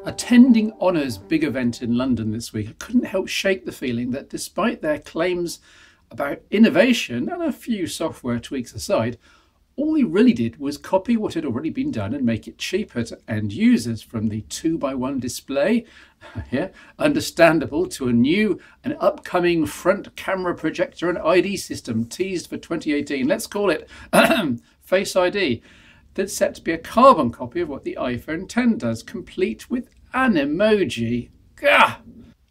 Attending Honor's big event in London this week, I couldn't help shake the feeling that despite their claims about innovation and a few software tweaks aside, all he really did was copy what had already been done and make it cheaper to end users, from the 2x1 display, yeah, understandable, to a new and upcoming front camera projector and ID system teased for 2018. Let's call it Face ID. That's set to be a carbon copy of what the iPhone X does, complete with an emoji. Gah!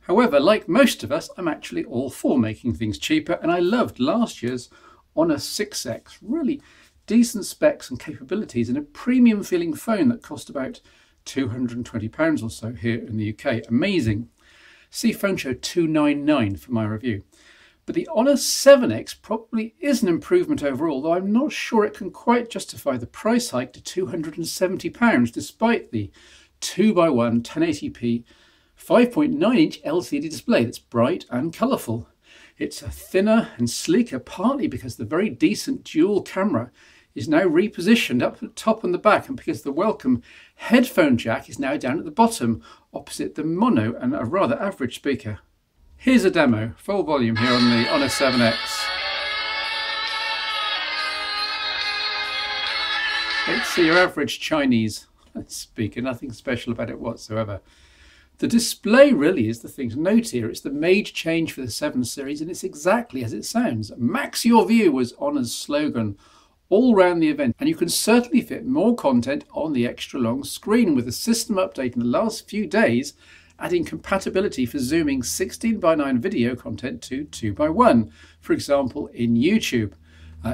However, like most of us, I'm actually all for making things cheaper, and I loved last year's Honor 6X. Really decent specs and capabilities, and a premium feeling phone that cost about £220 or so here in the UK. Amazing. See Phone Show 299 for my review. But the Honor 7X probably is an improvement overall, though I'm not sure it can quite justify the price hike to £270, despite the 2x1 1080p 5.9-inch LCD display that's bright and colourful. It's a thinner and sleeker, partly because the very decent dual camera is now repositioned up at the top and the back, and because the welcome headphone jack is now down at the bottom, opposite the mono and a rather average speaker. Here's a demo, full volume here on the Honor 7X. It's your average Chinese speaker, nothing special about it whatsoever. The display really is the thing to note here. It's the major change for the 7 series, and it's exactly as it sounds. Max your view was Honor's slogan all round the event, and you can certainly fit more content on the extra long screen, with a system update in the last few days adding compatibility for zooming 16:9 video content to 2:1, for example in YouTube.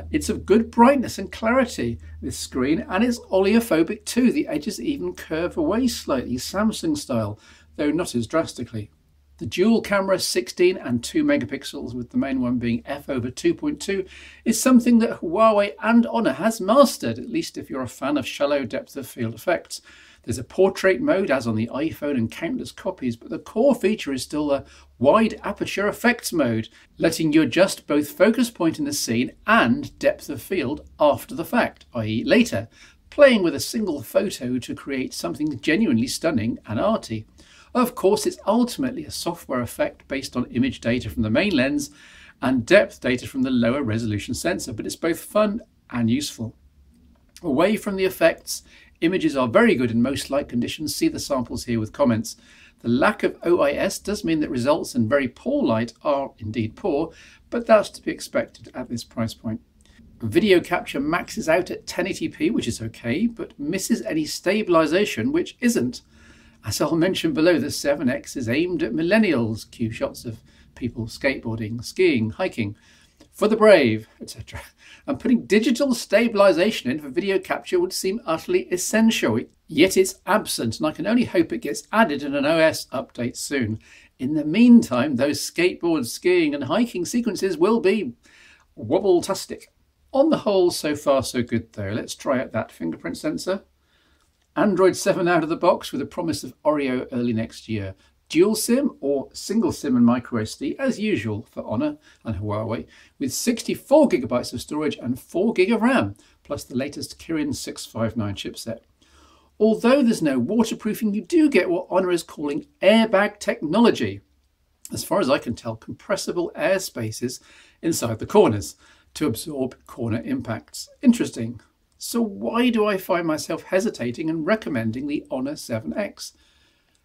It's of good brightness and clarity, this screen, and it's oleophobic too. The edges even curve away slightly, Samsung style, though not as drastically. The dual camera, 16 and 2 megapixels, with the main one being f/2.2, is something that Huawei and Honor has mastered, at least if you're a fan of shallow depth of field effects. There's a portrait mode, as on the iPhone and countless copies, but the core feature is still a wide aperture effects mode, letting you adjust both focus point in the scene and depth of field after the fact, i.e. later, playing with a single photo to create something genuinely stunning and arty. Of course, it's ultimately a software effect based on image data from the main lens and depth data from the lower resolution sensor, but it's both fun and useful. Away from the effects, images are very good in most light conditions. See the samples here with comments. The lack of OIS does mean that results in very poor light are indeed poor, but that's to be expected at this price point. Video capture maxes out at 1080p, which is okay, but misses any stabilization, which isn't. As I'll mention below, the 7X is aimed at millennials. Cue shots of people skateboarding, skiing, hiking, for the brave, etc. And putting digital stabilization in for video capture would seem utterly essential, yet it's absent, and I can only hope it gets added in an OS update soon. In the meantime, those skateboard, skiing and hiking sequences will be wobble-tastic. On the whole, so far so good though. Let's try out that fingerprint sensor. Android 7 out of the box with a promise of Oreo early next year. Dual SIM or single SIM and micro SD as usual for Honor and Huawei, with 64GB of storage and 4GB of RAM, plus the latest Kirin 659 chipset. Although there's no waterproofing, you do get what Honor is calling airbag technology. As far as I can tell, compressible air spaces inside the corners to absorb corner impacts. Interesting. So why do I find myself hesitating and recommending the Honor 7X?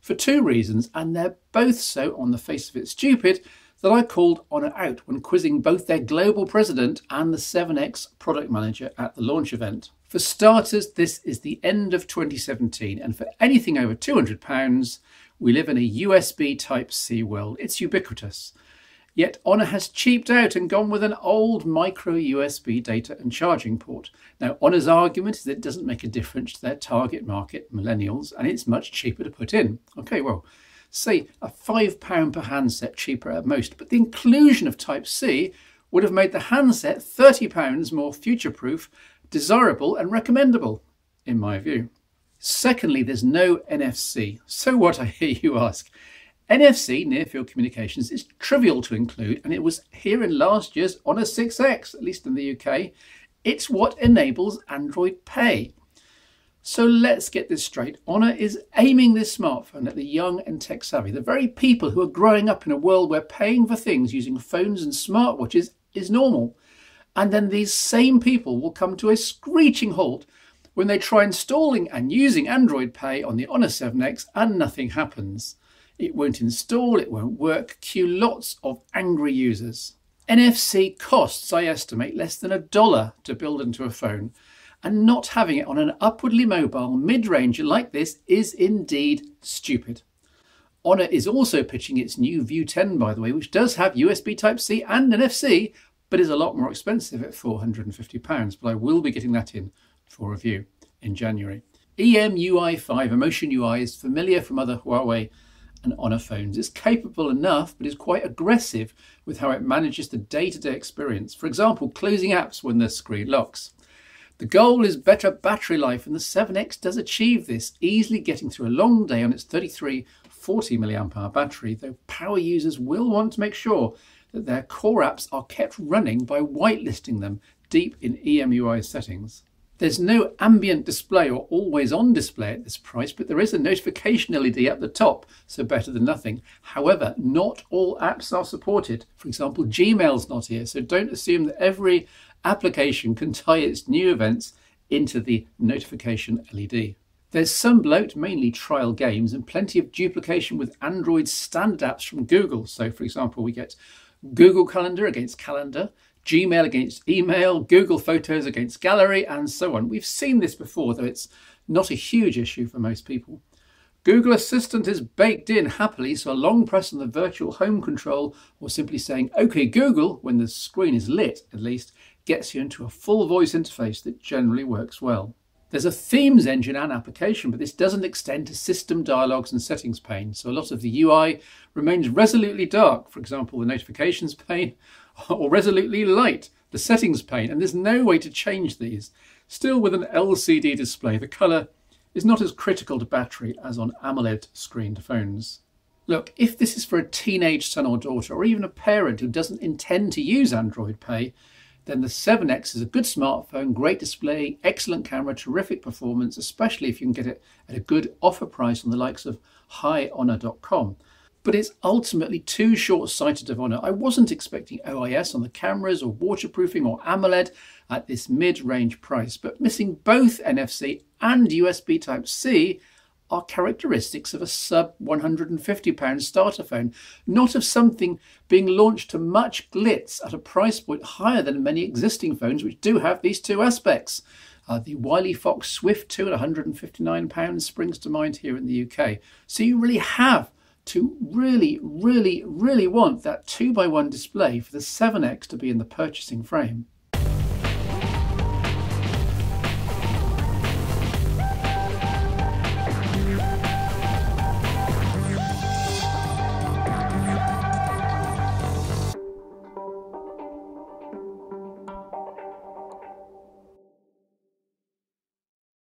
For two reasons, and they're both so on the face of it stupid that I called Honor out when quizzing both their global president and the 7X product manager at the launch event. For starters, this is the end of 2017, and for anything over £200, we live in a USB Type-C world. It's ubiquitous. Yet Honor has cheaped out and gone with an old micro USB data and charging port. Now, Honor's argument is that it doesn't make a difference to their target market, millennials, and it's much cheaper to put in. Okay, well, say a £5 per handset cheaper at most, but the inclusion of Type-C would have made the handset £30 more future-proof, desirable and recommendable, in my view. Secondly, there's no NFC. So what, I hear you ask? NFC, near field communications, is trivial to include, and it was here in last year's Honor 6X, at least in the UK. It's what enables Android Pay. So let's get this straight. Honor is aiming this smartphone at the young and tech savvy, the very people who are growing up in a world where paying for things using phones and smartwatches is normal. And then these same people will come to a screeching halt when they try installing and using Android Pay on the Honor 7X and nothing happens. It won't install, it won't work, cue lots of angry users. NFC costs, I estimate, less than $1 to build into a phone, and not having it on an upwardly mobile mid-range like this is indeed stupid. Honor is also pitching its new View 10, by the way, which does have USB Type-C and NFC, but is a lot more expensive at £450, but I will be getting that in for review in January. EMUI 5 Emotion UI is familiar from other Huawei and Honor phones. It's capable enough, but is quite aggressive with how it manages the day-to-day experience. For example, closing apps when the screen locks. The goal is better battery life, and the 7X does achieve this, easily getting through a long day on its 3340 mAh battery, though power users will want to make sure that their core apps are kept running by whitelisting them deep in EMUI settings. There's no ambient display or always-on display at this price, but there is a notification LED at the top, so better than nothing. However, not all apps are supported. For example, Gmail's not here, so don't assume that every application can tie its new events into the notification LED. There's some bloat, mainly trial games, and plenty of duplication with Android standard apps from Google. So, for example, we get Google Calendar against Calendar, Gmail against email, Google Photos against Gallery, and so on. We've seen this before, though it's not a huge issue for most people. Google Assistant is baked in happily, so a long press on the virtual home control or simply saying, OK Google, when the screen is lit at least, gets you into a full voice interface that generally works well. There's a themes engine and application, but this doesn't extend to system dialogues and settings pane, so a lot of the UI remains resolutely dark, for example the notifications pane, or resolutely light, the settings pane, and there's no way to change these. Still, with an LCD display, the colour is not as critical to battery as on AMOLED screened phones. Look, if this is for a teenage son or daughter, or even a parent who doesn't intend to use Android Pay, then the 7X is a good smartphone, great display, excellent camera, terrific performance, especially if you can get it at a good offer price on the likes of highhonor.com. But it's ultimately too short-sighted of Honor. I wasn't expecting OIS on the cameras or waterproofing or AMOLED at this mid-range price, but missing both NFC and USB Type-C are characteristics of a sub £150 starter phone, not of something being launched to much glitz at a price point higher than many existing phones which do have these two aspects. The Wiley Fox Swift 2 at £159 springs to mind here in the UK. So you really have to really want that 2x1 display for the 7X to be in the purchasing frame.